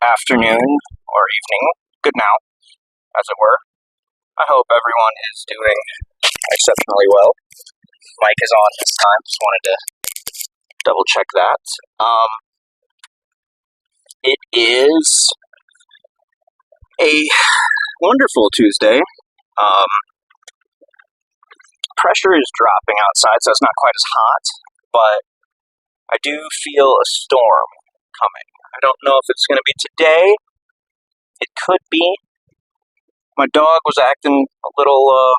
afternoon or evening, good now, as it were. I hope everyone is doing exceptionally well. Mic is on this time, just wanted to double check that. It is a wonderful Tuesday. Pressure is dropping outside, so it's not quite as hot, but I do feel a storm coming. I don't know if it's going to be today. It could be. My dog was acting a little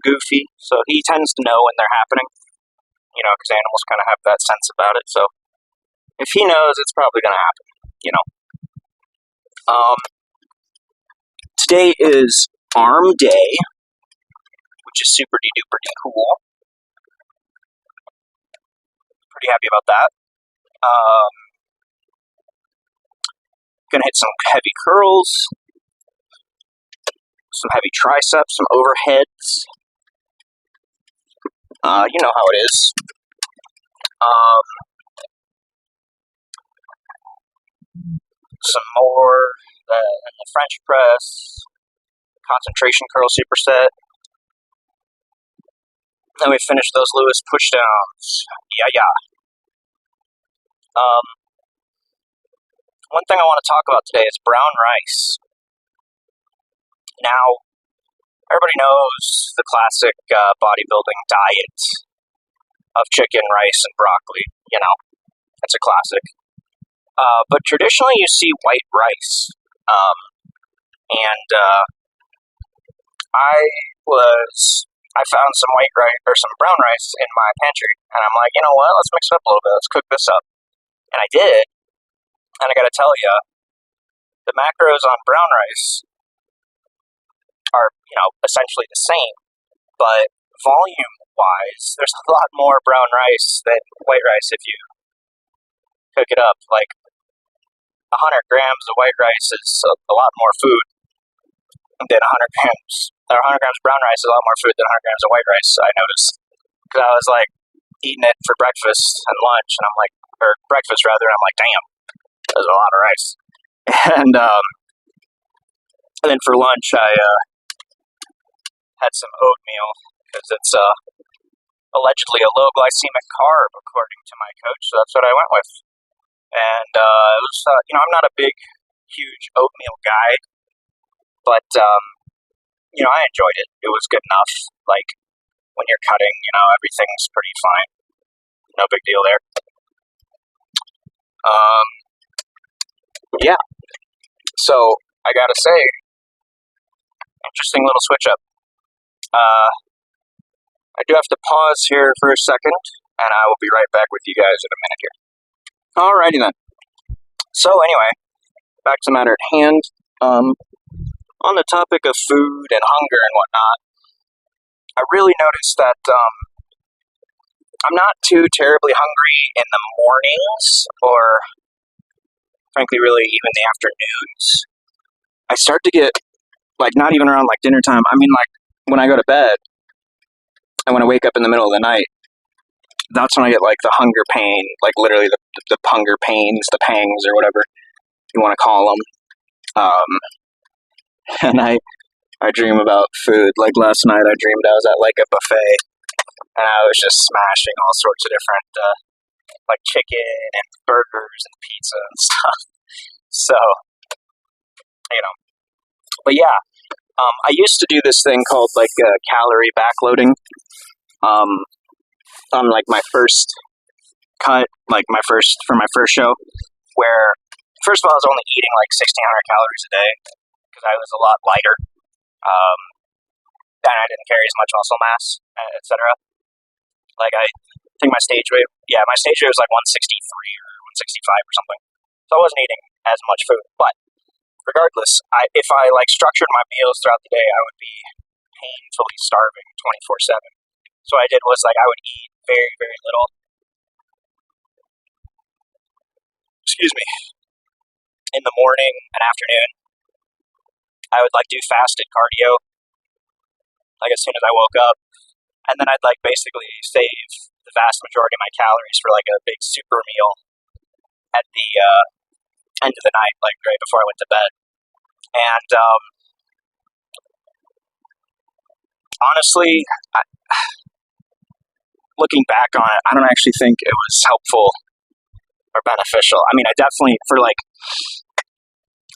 goofy, so he tends to know when they're happening, because animals kind of have that sense about it. So if he knows, it's probably going to happen, Today is Arm Day, which is super duper cool. Pretty happy about that. Gonna hit some heavy curls, some heavy triceps, some overheads. You know how it is. Some more the French press, concentration curl superset. Then we finish those Lewis pushdowns. Yeah. One thing I want to talk about today is brown rice. Now, everybody knows the classic bodybuilding diet of chicken, rice, and broccoli. It's a classic. But traditionally, you see white rice. I found some white rice or some brown rice in my pantry, and I'm like, you know what? Let's mix it up a little bit. Let's cook this up. And I did. And I gotta tell you, the macros on brown rice are, essentially the same, but volume-wise, there's a lot more brown rice than white rice if you cook it up. Like 100 grams of white rice is a lot more food than 100 grams of brown rice is a lot more food than 100 grams of white rice. I noticed because I was like eating it for breakfast and lunch, and I'm like, or breakfast rather, and I'm like, damn. There's a lot of rice. And then for lunch, I had some oatmeal because it's allegedly a low glycemic carb, according to my coach. So that's what I went with. And it was, I'm not a big, huge oatmeal guy, but I enjoyed it. It was good enough. Like when you're cutting, everything's pretty fine. No big deal there. Yeah. So I gotta say, interesting little switch up. I do have to pause here for a second, and I will be right back with you guys in a minute here. Alrighty then. So anyway, back to the matter at hand. On the topic of food and hunger and whatnot, I really noticed that I'm not too terribly hungry in the mornings, or frankly, really even the afternoons. I start to get, not even around dinner time. I mean, when I go to bed and when I wake up in the middle of the night, that's when I get the hunger pain, literally the hunger pains, the pangs, or whatever you want to call them. And I dream about food. Like last night, I dreamed I was at a buffet, and I was just smashing all sorts of different chicken and burgers and pizza and stuff. So, but yeah, I used to do this thing called calorie backloading. On my first cut, for my first show, where first of all I was only eating 1,600 calories a day because I was a lot lighter, and I didn't carry as much muscle mass, etc. I think my stage weight was 163 or 165 or something. So I wasn't eating as much food. But regardless, if I structured my meals throughout the day, I would be painfully starving 24/7. So what I did was I would eat very, very little. Excuse me. In the morning and afternoon, I would do fasted cardio. As soon as I woke up. And then I'd basically save the vast majority of my calories for a big super meal at the end of the night, like right before I went to bed. And honestly, looking back on it, I don't actually think it was helpful or beneficial. I mean, I definitely, for like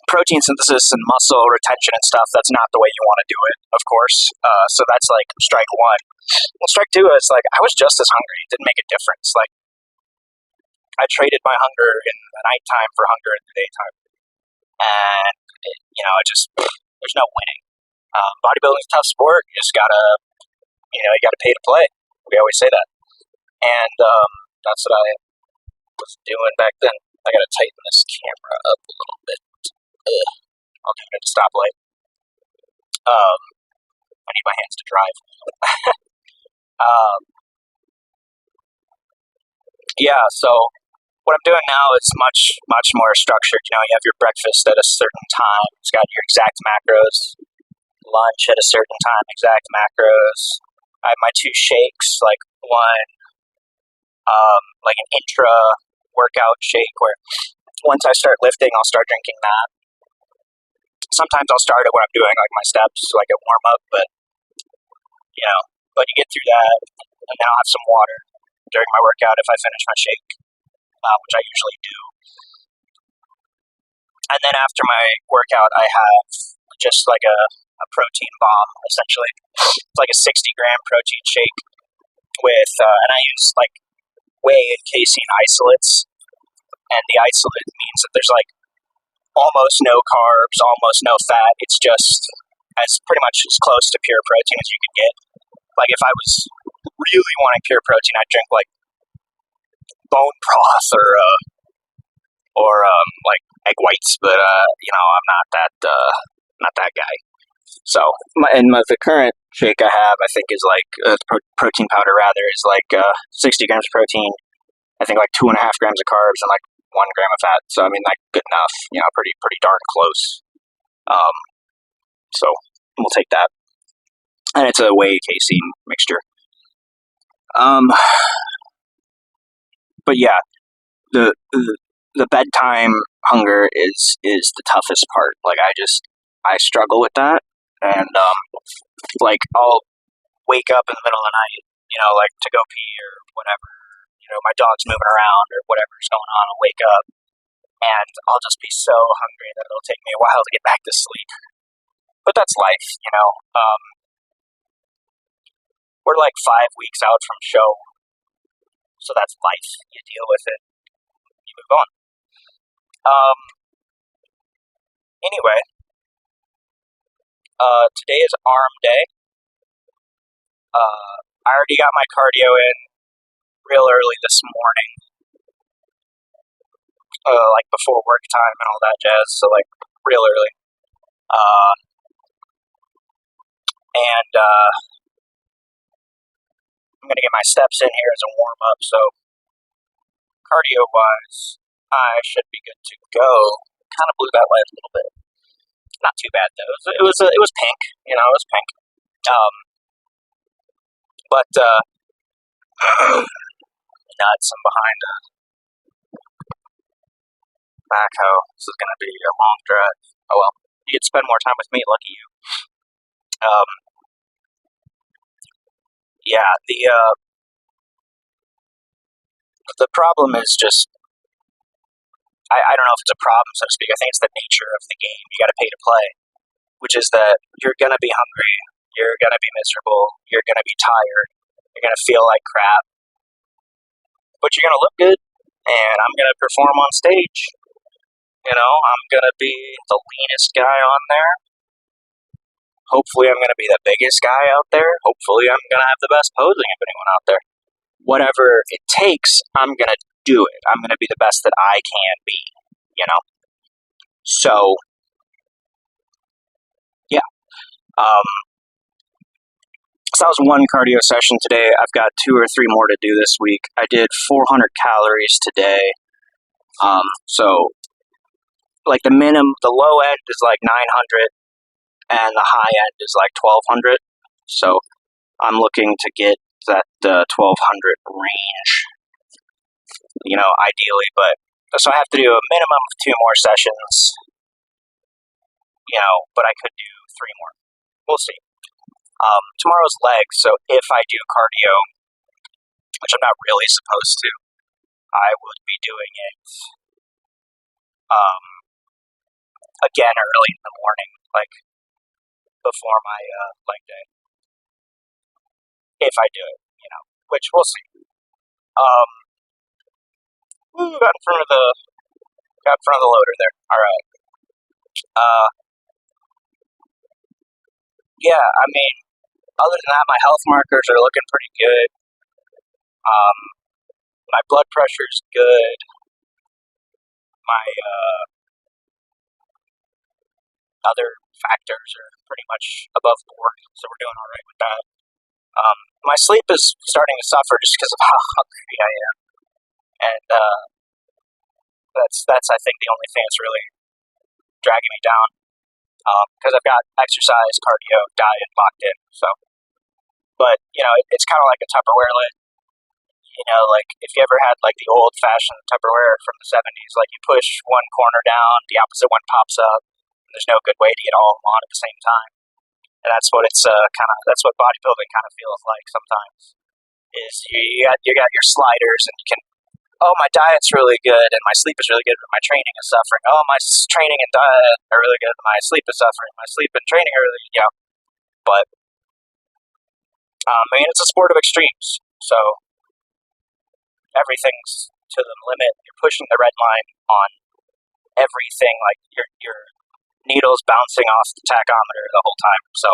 protein synthesis and muscle retention and stuff, that's not the way you want to do it, of course. So that's like strike one. Well, strike two is like, I was just as hungry. It didn't make a difference. Like, I traded my hunger in the nighttime for hunger in the daytime. And, there's no winning. Bodybuilding is a tough sport. You just gotta, you gotta pay to play. We always say that. And that's what I was doing back then. I gotta tighten this camera up a little bit. I'll do it at a stoplight. I need my hands to drive. So what I'm doing now is much more structured. You have your breakfast at a certain time. It's got your exact macros. Lunch at a certain time, exact macros. I have my 2 shakes, like one, like an intra workout shake where once I start lifting, I'll start drinking that. Sometimes I'll start it when I'm doing like my steps, like a warm up, but you get through that, and then I'll have some water during my workout if I finish my shake, which I usually do. And then after my workout, I have just like a protein bomb, essentially. It's like a 60-gram protein shake with, and I use like whey and casein isolates, and the isolate means that there's like almost no carbs, almost no fat. It's just pretty much as close to pure protein as you could get. Like if I was really wanting pure protein, I'd drink like bone broth or like egg whites, but I'm not that guy. So the current shake I have, I think, is like protein powder rather, is like 60 grams of protein. I think like 2.5 grams of carbs and like 1 gram of fat. So I mean, like good enough. Pretty darn close. So we'll take that. And it's a whey casein mixture. But yeah, the bedtime hunger is the toughest part. Like I struggle with that, and like I'll wake up in the middle of the night, like to go pee or whatever. My dog's moving around or whatever's going on. I'll wake up and I'll just be so hungry that it'll take me a while to get back to sleep. But that's life, We're like 5 weeks out from show, so that's life. You deal with it. You move on. Anyway, today is arm day. I already got my cardio in real early this morning, like before work time and all that jazz, so like real early. And I'm going to get my steps in here as a warm-up, so cardio-wise, I should be good to go. Kind of blew that light a little bit. Not too bad, though. It was pink, it was pink. But nuts, I'm behind a backhoe. This is going to be a long drive. Oh well, you get to spend more time with me, lucky you. Yeah, the problem is just, I don't know if it's a problem, so to speak. I think it's the nature of the game. You got to pay to play, which is that you're going to be hungry, you're going to be miserable, you're going to be tired, you're going to feel like crap, but you're going to look good, and I'm going to perform on stage. I'm going to be the leanest guy on there. Hopefully I'm going to be the biggest guy out there. Hopefully I'm going to have the best posing of anyone out there. Whatever it takes, I'm going to do it. I'm going to be the best that I can be, So, yeah. So that was one cardio session today. I've got 2 or 3 more to do this week. I did 400 calories today. So, like the low end is like 900. And the high end is like 1,200. So I'm looking to get that 1,200 range, ideally. But So I have to do a minimum of 2 more sessions, but I could do 3 more. We'll see. Tomorrow's legs, so if I do cardio, which I'm not really supposed to, I would be doing it again early in the morning, like before my leg day. If I do it, which we'll see. Got in front of the loader there. All right. Yeah, I mean, other than that, my health markers are looking pretty good. My blood pressure's good. My other factors are pretty much above board, so we're doing all right with that. My sleep is starting to suffer just because of how hungry I am, and that's I think the only thing that's really dragging me down, because I've got exercise, cardio, diet locked in. So, but it's kind of like a Tupperware lid. Like if you ever had like the old-fashioned Tupperware from the '70s, like you push one corner down, the opposite one pops up. And there's no good way to get all of them on at the same time, and that's what it's that's what bodybuilding kind of feels like sometimes. Is you got your sliders, and you can, oh, my diet's really good and my sleep is really good, but my training is suffering. Oh, my training and diet are really good, but my sleep is suffering. My sleep and training are really, But it's a sport of extremes, so everything's to the limit. You're pushing the red line on everything. Like your needle's bouncing off the tachometer the whole time. So,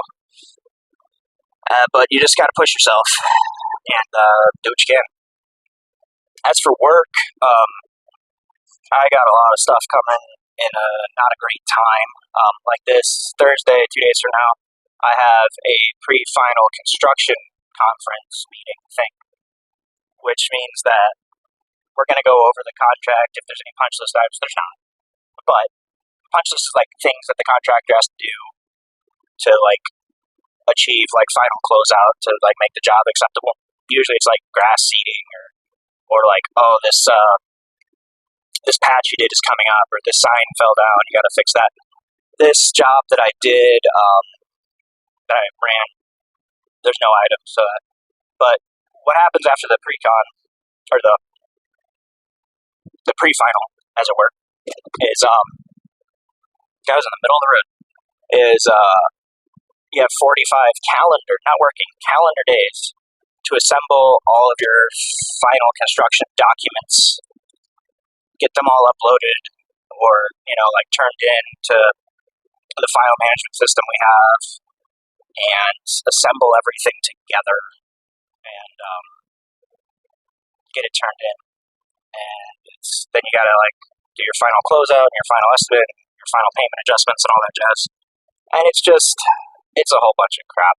but you just got to push yourself and do what you can. As for work, I got a lot of stuff coming in not a great time. Like this Thursday, 2 days from now, I have a pre-final construction conference meeting thing, which means that we're going to go over the contract. If there's any punch list items, there's not. But punch list is like things that the contractor has to do to like achieve like final closeout to like make the job acceptable. Usually it's like grass seeding or like, oh, this patch you did is coming up, or this sign fell down, you got to fix that. This job that I did, that I ran, there's no items. So but what happens after the pre-con, or the pre-final, as it were, is I was in the middle of the road, is you have 45 calendar days to assemble all of your final construction documents, get them all uploaded or like turned in to the file management system we have, and assemble everything together and get it turned in. And then you gotta like do your final closeout and your final estimate and your final payment adjustments and all that jazz. And it's a whole bunch of crap.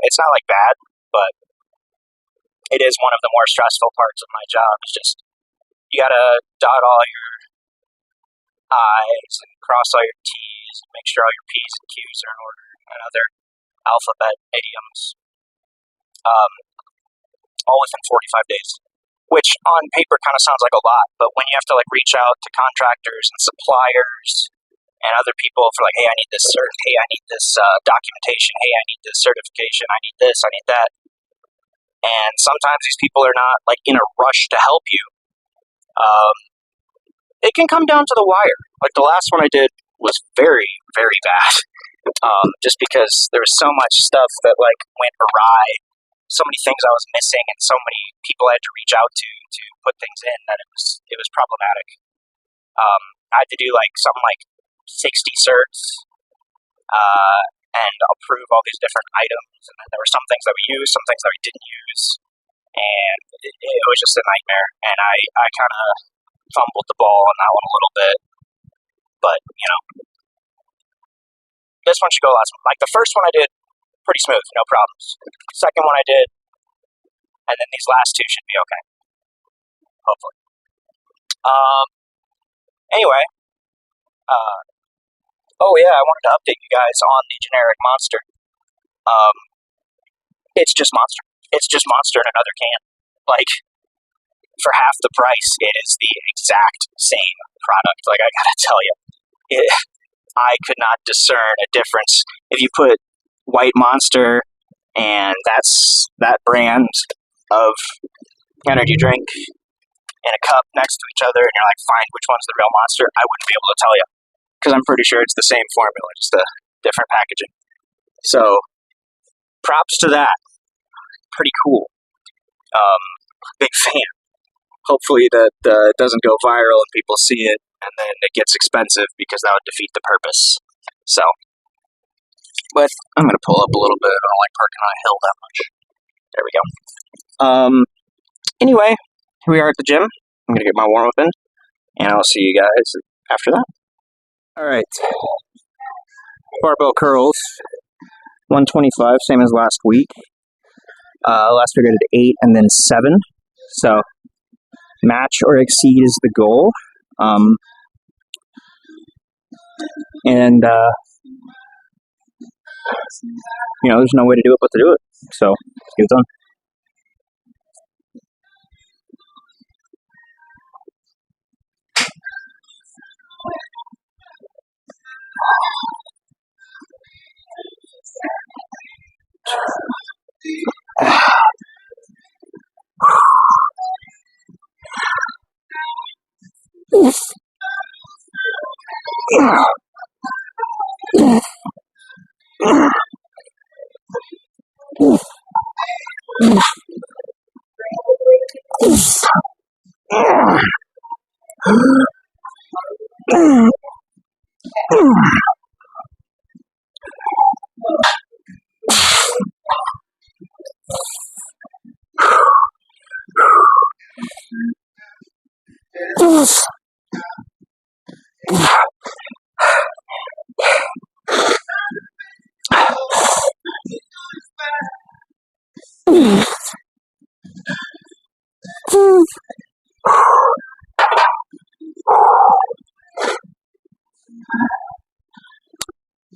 It's not like bad, but it is one of the more stressful parts of my job. It's just you gotta dot all your I's and cross all your T's and make sure all your P's and Q's are in order, and other alphabet idioms, all within 45 days. Which on paper kind of sounds like a lot, but when you have to like reach out to contractors and suppliers and other people for like, hey, I need this cert, hey, I need this documentation, hey, I need this certification, I need this, I need that. And sometimes these people are not like in a rush to help you. It can come down to the wire. Like the last one I did was very, very bad. Just because there was so much stuff that like went awry, so many things I was missing, and so many people I had to reach out to put things in that it was problematic. I had to do like something like 60 certs and approve all these different items, and then there were some things that we used, some things that we didn't use, and it was just a nightmare. And I kind of fumbled the ball on that one a little bit, but this one should go last one. Like the first one I did pretty smooth, no problems. Second one I did, and then these last two should be okay, hopefully. Anyway, oh yeah, I wanted to update you guys on the generic Monster. It's just Monster. It's just Monster in another can. Like, for half the price, it is the exact same product. Like, I gotta tell you, I could not discern a difference. If you put White Monster and that brand of energy drink in a cup next to each other, and you're like, find which one's the real Monster, I wouldn't be able to tell you, because I'm pretty sure it's the same formula, just a different packaging. So, props to that. Pretty cool. Big fan. Hopefully that doesn't go viral and people see it, and then it gets expensive, because that would defeat the purpose. So, but I'm going to pull up a little bit. I don't like parking on a hill that much. There we go. Anyway, here we are at the gym. I'm going to get my warm-up in, and I'll see you guys after that. All right. Barbell curls, 125, same as last week. Last week I did 8 and then 7. So, match or exceed is the goal. There's no way to do it but to do it. So, let's get it done.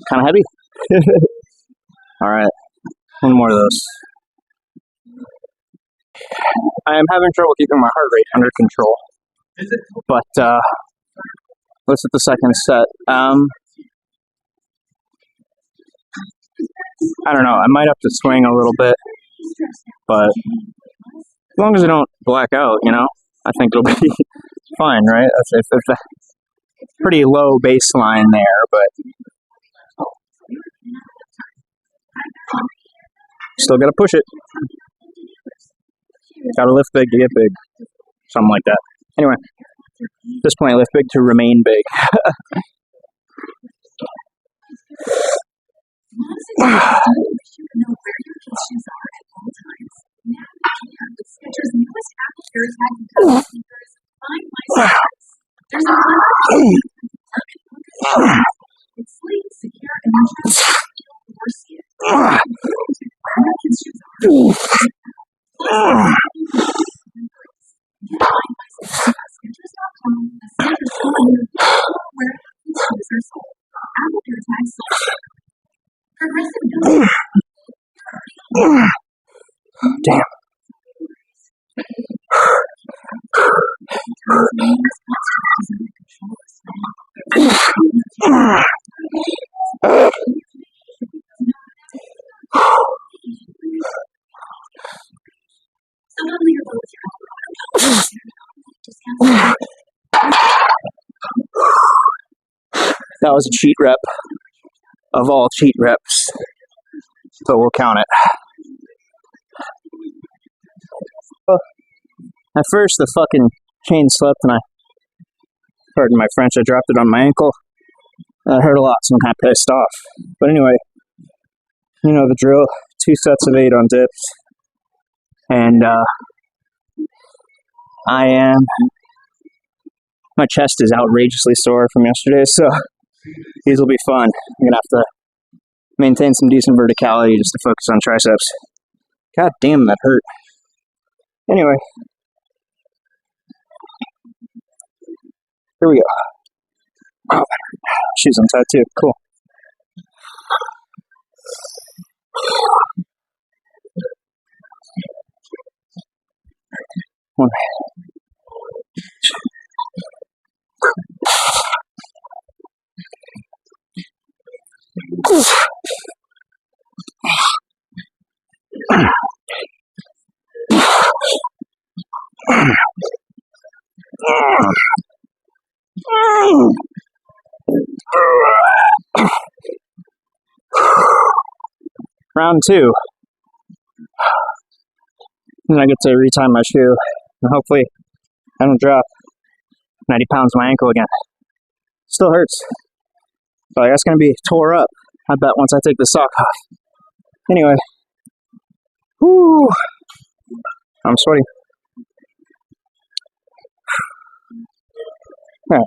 Kind of heavy. All right, one more of those. I am having trouble keeping my heart rate under control, but let's hit the second set. I don't know. I might have to swing a little bit, but as long as I don't black out, I think it'll be fine, right? It's a pretty low baseline there, but still gotta push it. Gotta lift big to get big. Something like that. Anyway, at this point, lift big to remain big. Damn. That was a cheat rep of all cheat reps, so we'll count it. Well, at first the fucking chain slipped and pardon my French, I dropped it on my ankle. That hurt a lot, so I'm kind of pissed off. But anyway, you know the drill. 2 sets of 8 on dips. And my chest is outrageously sore from yesterday, so these will be fun. I'm going to have to maintain some decent verticality just to focus on triceps. God damn, that hurt. Anyway, here we go. Oh, shoes untied too. Cool. One. Round 2. And I get to retie my shoe. And hopefully I don't drop 90 pounds on my ankle again. Still hurts. So that's going to be tore up, I bet, once I take the sock off. Anyway. Whoo! I'm sweating. Alright.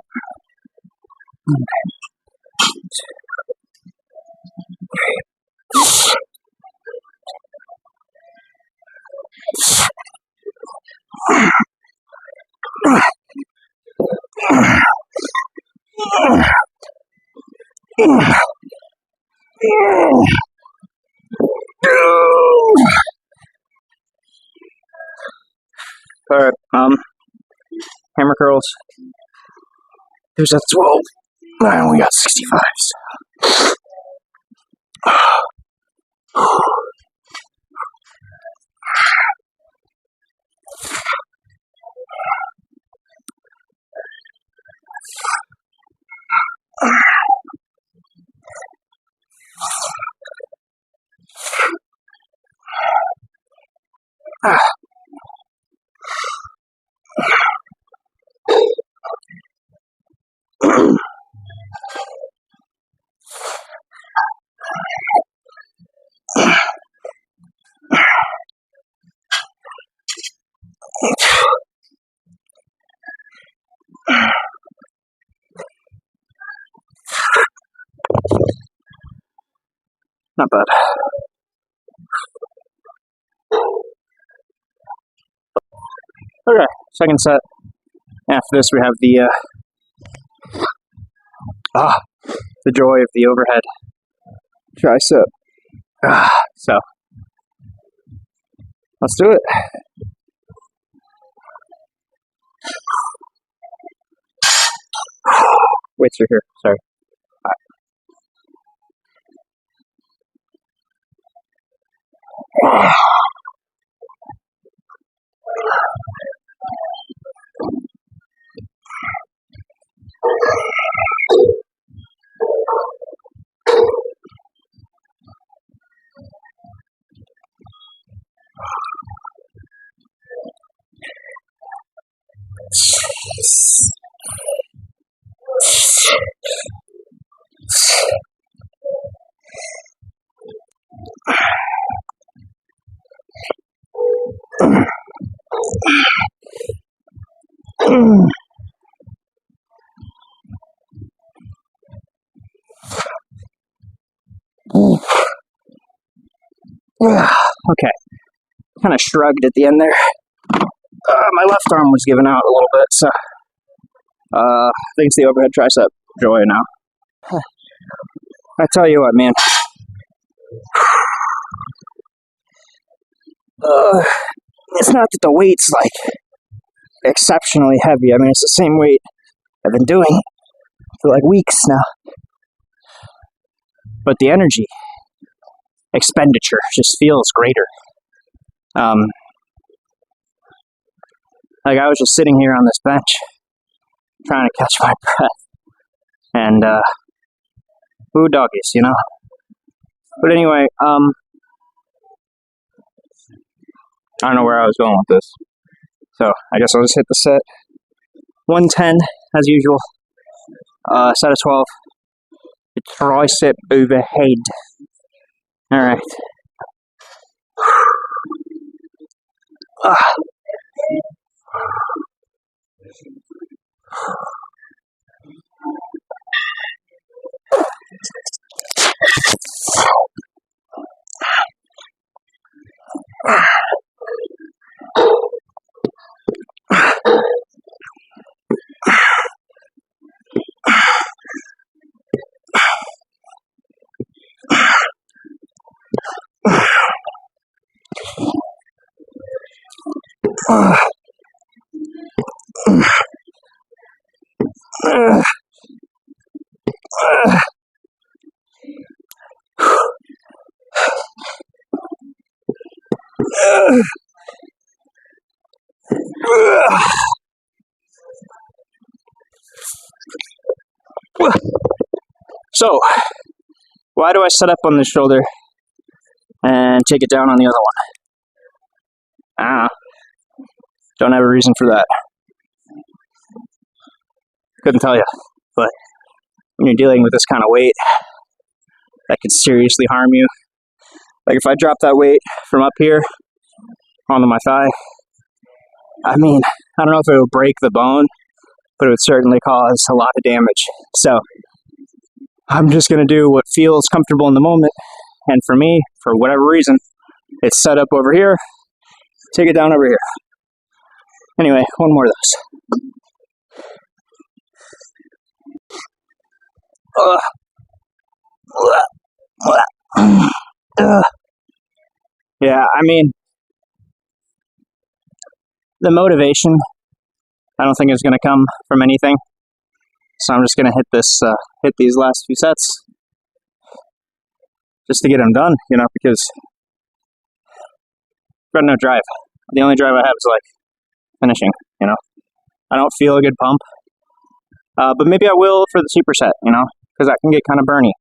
Alright, hammer curls. There's a 12. I only got 65s. Not bad. Okay, second set. After this, we have the joy of the overhead tricep. So let's do it. Weights are here. Sorry. Okay, kind of shrugged at the end there. My left arm was giving out a little bit, so I think it's the overhead tricep joy now. I tell you what, man. It's not that the weight's like exceptionally heavy. I mean, it's the same weight I've been doing for like weeks now. But the energy expenditure just feels greater. Like I was just sitting here on this bench trying to catch my breath. And, ooh, doggies, you know? But anyway, I don't know where I was going with this. So I guess I'll just hit the set. 110 as usual. Set of 12. The tricep overhead. Alright. So, why do I set up on this shoulder and take it down on the other one? Don't have a reason for that. Couldn't tell you. But when you're dealing with this kind of weight, that could seriously harm you. Like if I drop that weight from up here onto my thigh, I mean, I don't know if it would break the bone, but it would certainly cause a lot of damage. So I'm just going to do what feels comfortable in the moment. And for me, for whatever reason, it's set up over here. Take it down over here. Anyway, one more of those. Yeah, I mean, the motivation, I don't think is going to come from anything. So I'm just going to hit these last few sets just to get them done, you know, because I've got no drive. The only drive I have is like finishing, you know. I don't feel a good pump, but maybe I will for the superset, you know, because that can get kind of burny.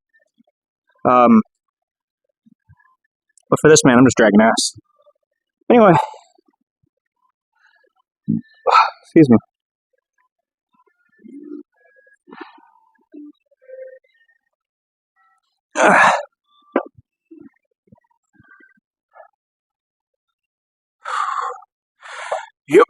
But for this, man, I'm just dragging ass. Anyway, excuse me. Yep.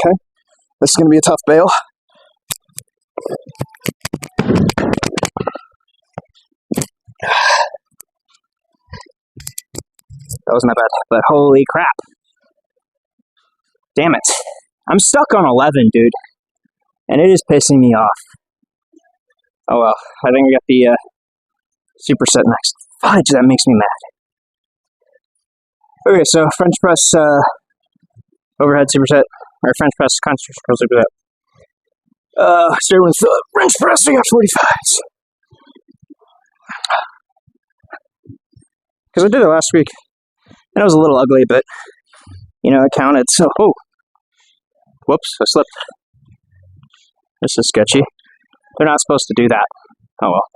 Okay, this is going to be a tough bail. That wasn't that bad, but holy crap. Damn it. I'm stuck on 11, dude. And it is pissing me off. Oh well, I think I got the superset next. Fudge, that makes me mad. Okay, so French press overhead superset, or French press concentration curl superset. Start with French press, I got 45s. Because I did it last week, and it was a little ugly, but, you know, it counted, so, oh. Whoops, I slipped. This is sketchy. They're not supposed to do that. Oh well.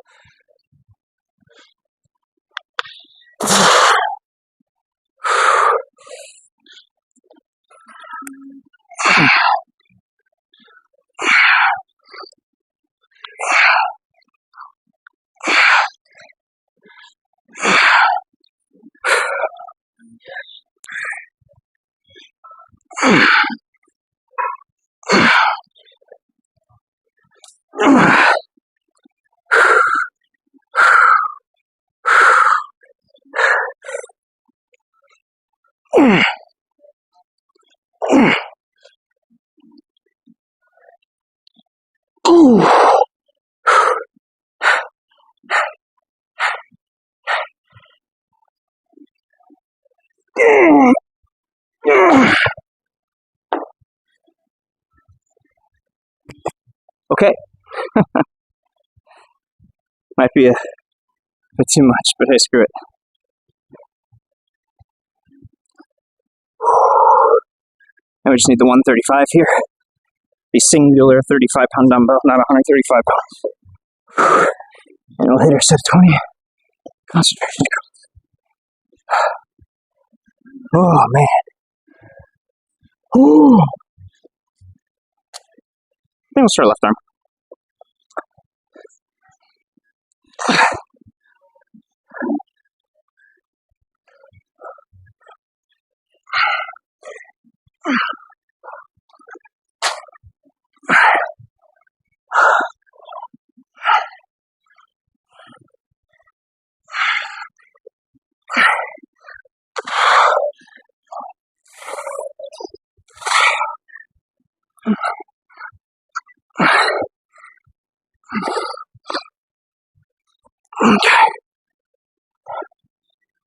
Okay. Might be a bit too much, but hey, screw it. And we just need the 135 here. The singular 35-pound dumbbell, not 135 pounds. And we'll hit our set 20. Concentration curls. Oh, man. Ooh. I think we'll start left arm.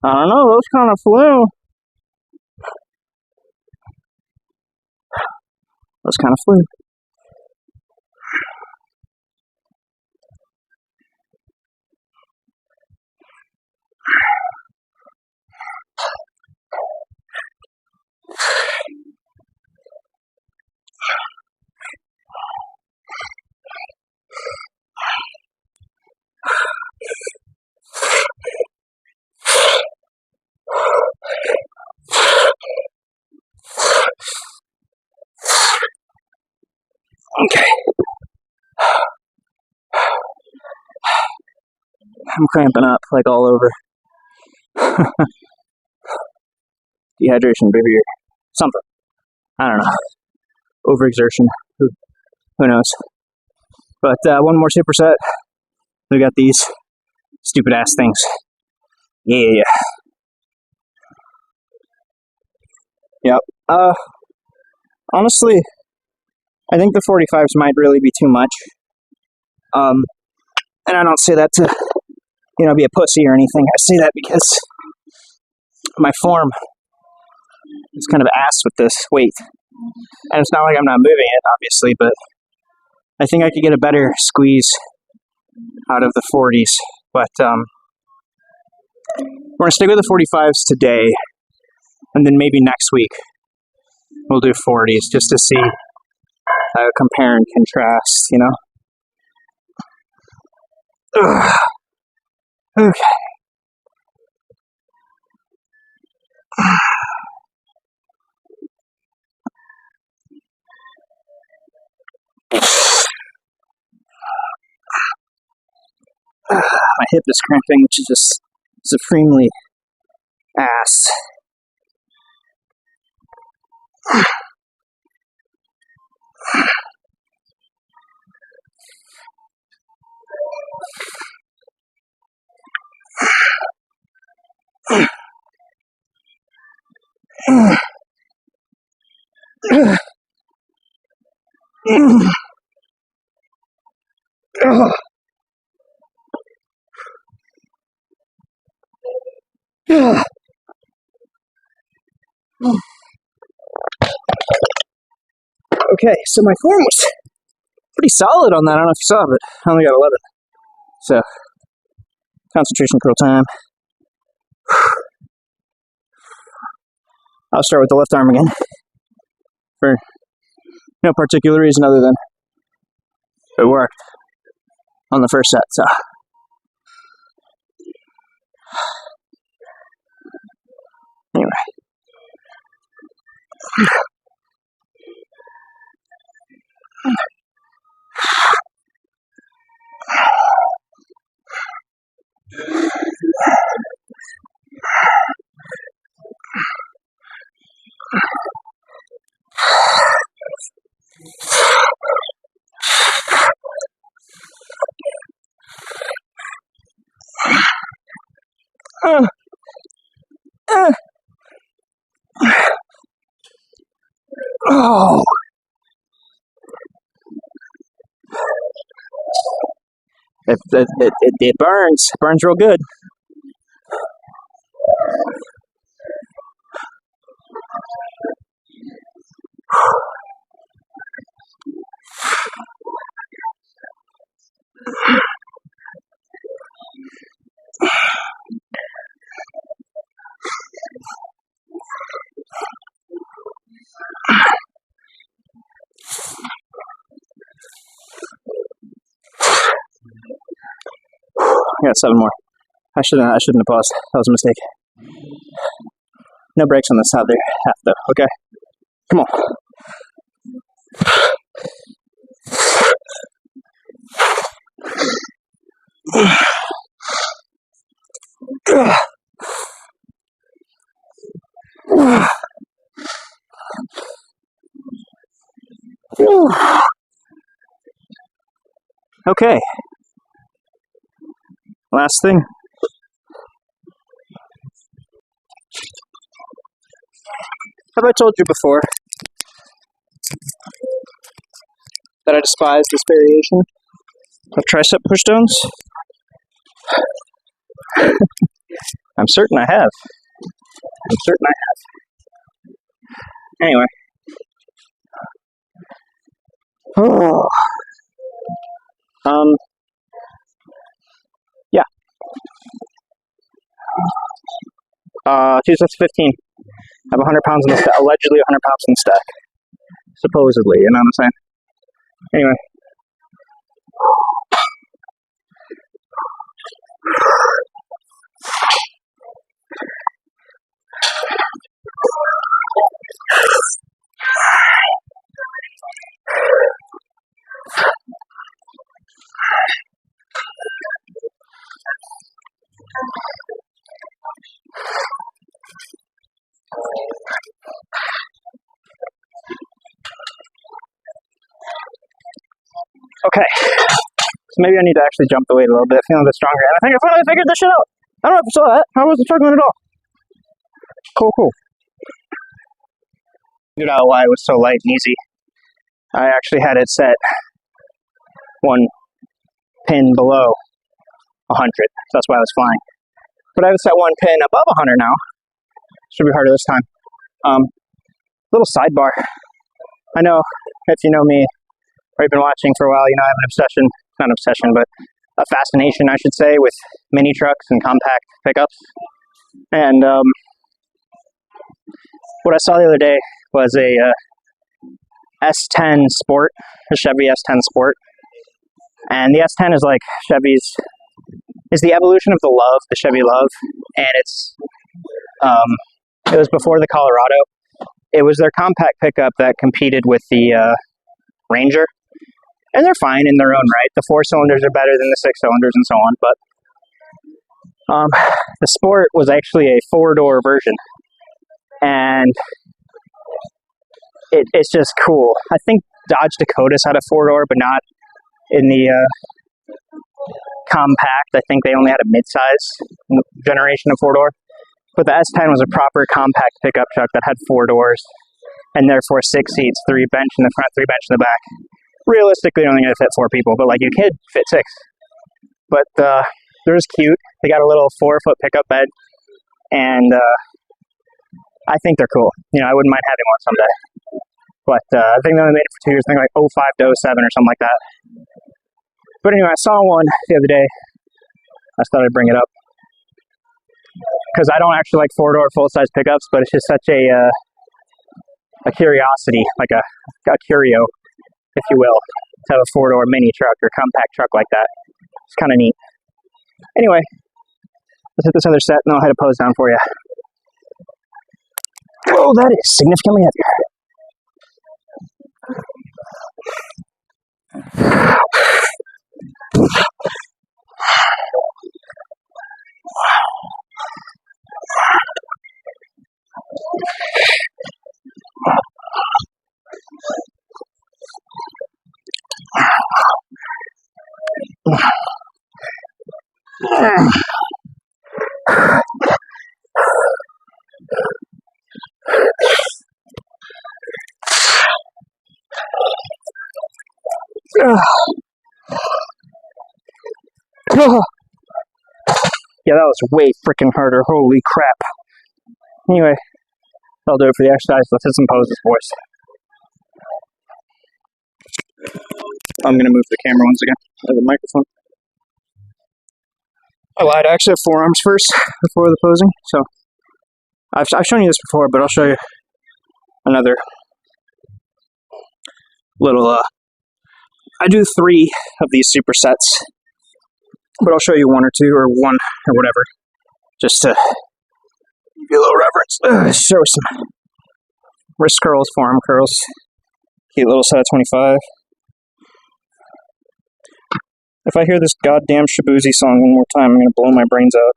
I don't know, those kind of flew. Those kind of flew. Okay. I'm cramping up like all over. Dehydration, baby, or something. I don't know. Overexertion. Who knows? But one more superset. We got these stupid ass things. Yeah. Yep. Honestly, I think the 45s might really be too much. And I don't say that to, be a pussy or anything. I say that because my form is kind of ass with this weight. And it's not like I'm not moving it, obviously, but I think I could get a better squeeze out of the 40s. But we're going to stick with the 45s today, and then maybe next week we'll do 40s just to see compare and contrast, Ugh. Okay. My hip is cramping, which is just supremely ass. Okay, so my form was pretty solid on that. I don't know if you saw, but I only got 11. So, concentration curl time. I'll start with the left arm again. For no particular reason other than it worked on the first set, so. Anyway. Oh. It burns. It burns real good. I got 7 more. I shouldn't have paused. That was a mistake. No brakes on this out there, half though. Okay, come on. Okay. Last thing. Have I told you before that I despise this variation of tricep pushdowns? I'm certain I have. I'm certain I have. Anyway. Oh. Yeah. Two sets of 15. I have 100 pounds in the stack. Allegedly 100 pounds in the stack. Supposedly, you know what I'm saying? Anyway. Okay, so maybe I need to actually jump the weight a little bit, feeling a bit stronger. And I think I finally figured this shit out. I don't know if you saw that. I wasn't struggling at all. Cool. Figured out why it was so light and easy. I actually had it set one pin below 100. So that's why I was flying. But I have it set one pin above 100 now. Should be harder this time. Little sidebar. I know if you know me, or you've been watching for a while, you know I have an obsession, not an obsession, but a fascination, I should say, with mini trucks and compact pickups. And what I saw the other day was a S10 Sport, a Chevy S10 Sport. And the S10 is like Chevy's, is the evolution of the Love, the Chevy Love. And it was before the Colorado. It was their compact pickup that competed with the Ranger. And they're fine in their own right. The 4 cylinders are better than the 6 cylinders and so on. But the Sport was actually a 4-door version. And it's just cool. I think Dodge Dakotas had a 4-door, but not in the compact. I think they only had a mid-size generation of 4-door. But the S10 was a proper compact pickup truck that had 4 doors. And therefore 6 seats, 3 bench in the front, 3 bench in the back. Realistically, you're only going to fit 4 people, but like you could fit 6. But they're just cute. They got a little 4-foot pickup bed, and I think they're cool. You know, I wouldn't mind having one someday. But I think they only made it for 2 years. I think like 05 to 07 or something like that. But anyway, I saw one the other day. I just thought I'd bring it up because I don't actually like 4-door full-size pickups, but it's just such a curiosity, like a curio, if you will, to have a 4-door mini truck or compact truck like that. It's kind of neat. Anyway, let's hit this other set and I'll hit a pose down for you. Whoa, that is significantly Yeah, that was way freaking harder. Holy crap. Anyway, that'll do it for the exercise. Let's hit some poses, boys. I'm going to move the camera once again, or the microphone. I lied. I actually have forearms first before the posing. So I've shown you this before, but I'll show you another little. I do 3 of these supersets, but I'll show you 1 or 2 or 1 or whatever, just to give you a little reference. Show some wrist curls, forearm curls. Cute little set of 25. If I hear this goddamn Shabuzi song one more time, I'm going to blow my brains out.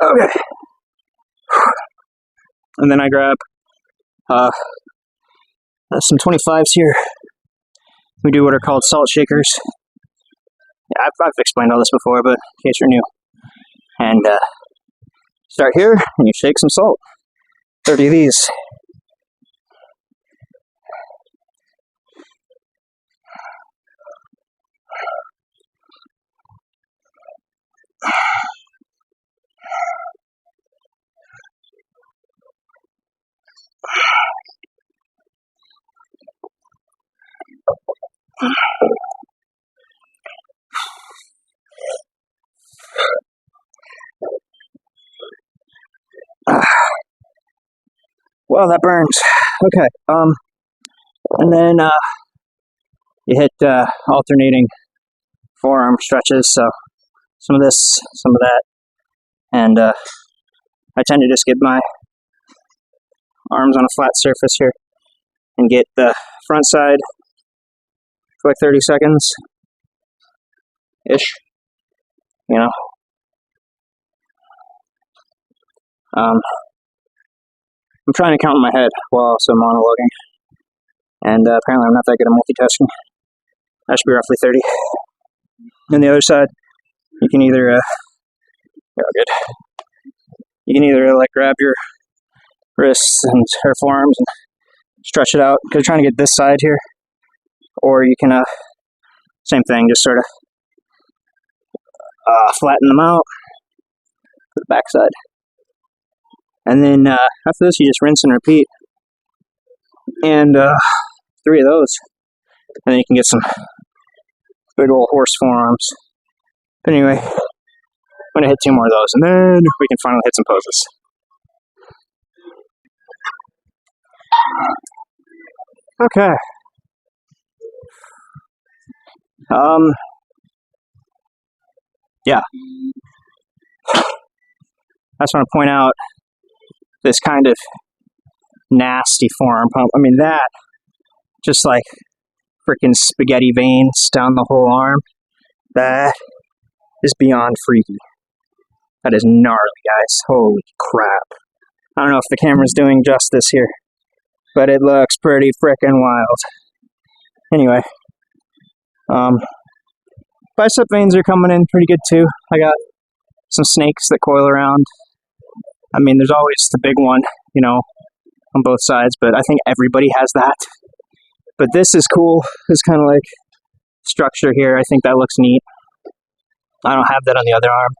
Okay. And then I grab some 25s here. We do what are called salt shakers. Yeah, I've explained all this before, but in case you're new. And start here, and you shake some salt. 30 of these. Well, that burns. Okay. And then you hit alternating forearm stretches. So some of this, some of that, and I tend to just get my arms on a flat surface here and get the front side for like 30 seconds ish. You know. I'm trying to count in my head while also monologuing, and apparently I'm not that good at multitasking. That should be roughly 30. And the other side, you can either, you can either like grab your wrists and or forearms and stretch it out because you're trying to get this side here, or you can, same thing, just sort of flatten them out to the back side. And then after this, you just rinse and repeat. And 3 of those. And then you can get some big old horse forearms. But anyway, I'm going to hit 2 more of those. And then we can finally hit some poses. Okay. Yeah. I just want to point out this kind of nasty forearm pump. I mean, that just like freaking spaghetti veins down the whole arm. That is beyond freaky. That is gnarly, guys. Holy crap. I don't know if the camera's doing justice here, but it looks pretty freaking wild. Anyway, bicep veins are coming in pretty good too. I got some snakes that coil around. I mean, there's always the big one, you know, on both sides, but I think everybody has that. But this is cool. This kind of like structure here. I think that looks neat. I don't have that on the other arm,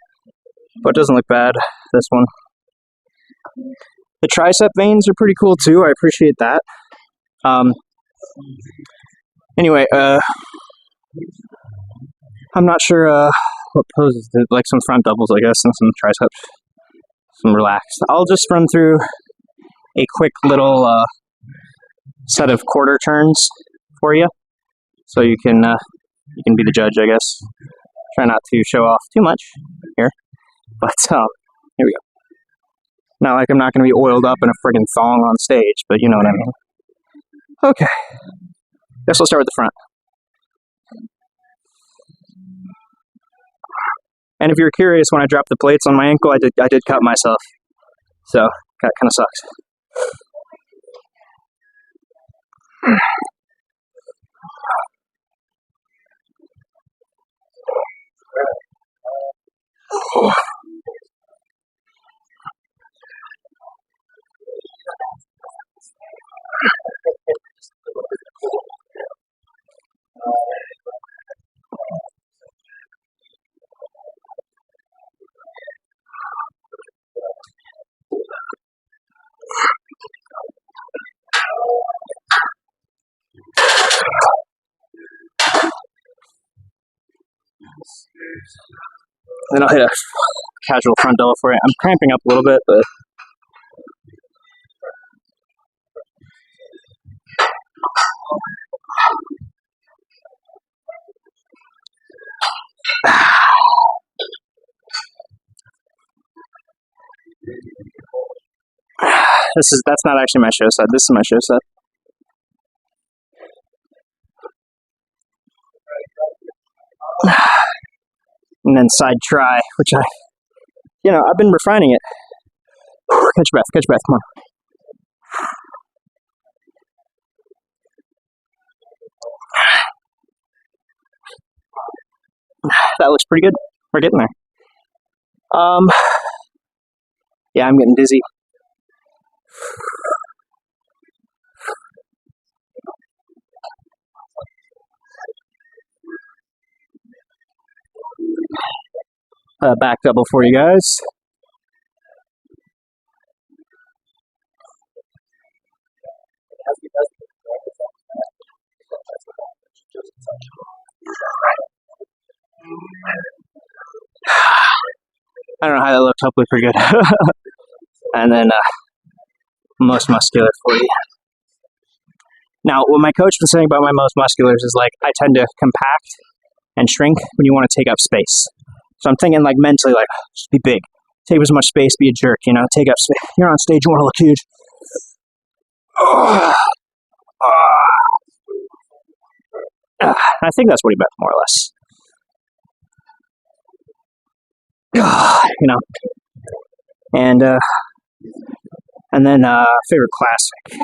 but it doesn't look bad, this one. The tricep veins are pretty cool too. I appreciate that. Anyway, I'm not sure what poses, like some front doubles, I guess, and some triceps, some relaxed. I'll just run through a quick little set of quarter turns for you, so you can be the judge, I guess. Try not to show off too much here, but here we go. Not like I'm not going to be oiled up in a friggin' thong on stage, but you know what I mean. Okay, guess we'll start with the front. And if you're curious, when I dropped the plates on my ankle, I did cut myself, so that kind of sucks. Then I'll hit a casual front double for you. I'm cramping up a little bit, but that's not actually my show set. This is my show set. And then side try, which I've been refining it. Catch your breath, come on. That looks pretty good. We're getting there. Yeah, I'm getting dizzy. Back double for you guys. I don't know how that looked, hopefully pretty good. And then most muscular 40. Now, what my coach was saying about my most musculars is like I tend to compact and shrink when you want to take up space. So I'm thinking like mentally, like just be big, take up as much space, be a jerk, you know, take up space. You're on stage, you want to look huge. I think that's what he meant, more or less. You know, and then favorite classic.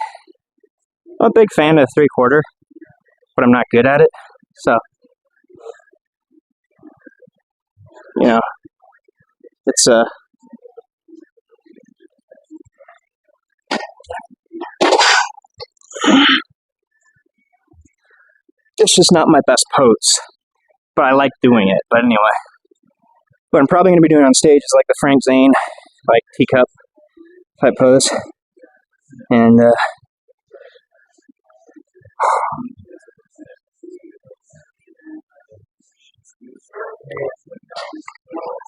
I'm a big fan of 3/4, but I'm not good at it. So, you know, it's it's just not my best pose, but I like doing it. But anyway, what I'm probably going to be doing on stage is like the Frank Zane, like teacup type pose, and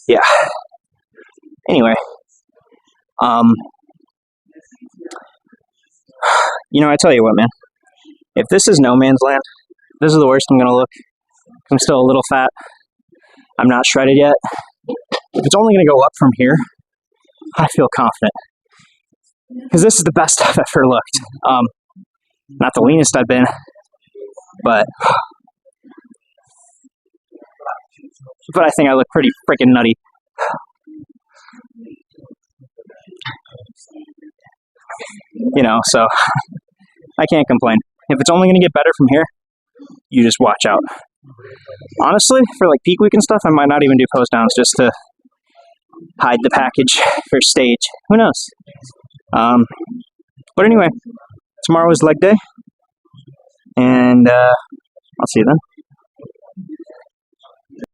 yeah. Anyway, you know, I tell you what, man. If this is no man's land, this is the worst I'm gonna look. I'm still a little fat. I'm not shredded yet. If it's only gonna go up from here, I feel confident. Because this is the best I've ever looked. Not the leanest I've been, but I think I look pretty freaking nutty. You know, so I can't complain. If it's only going to get better from here, you just watch out. Honestly, for like peak week and stuff, I might not even do pushdowns just to hide the package for stage. Who knows? But anyway, tomorrow is leg day, and I'll see you then.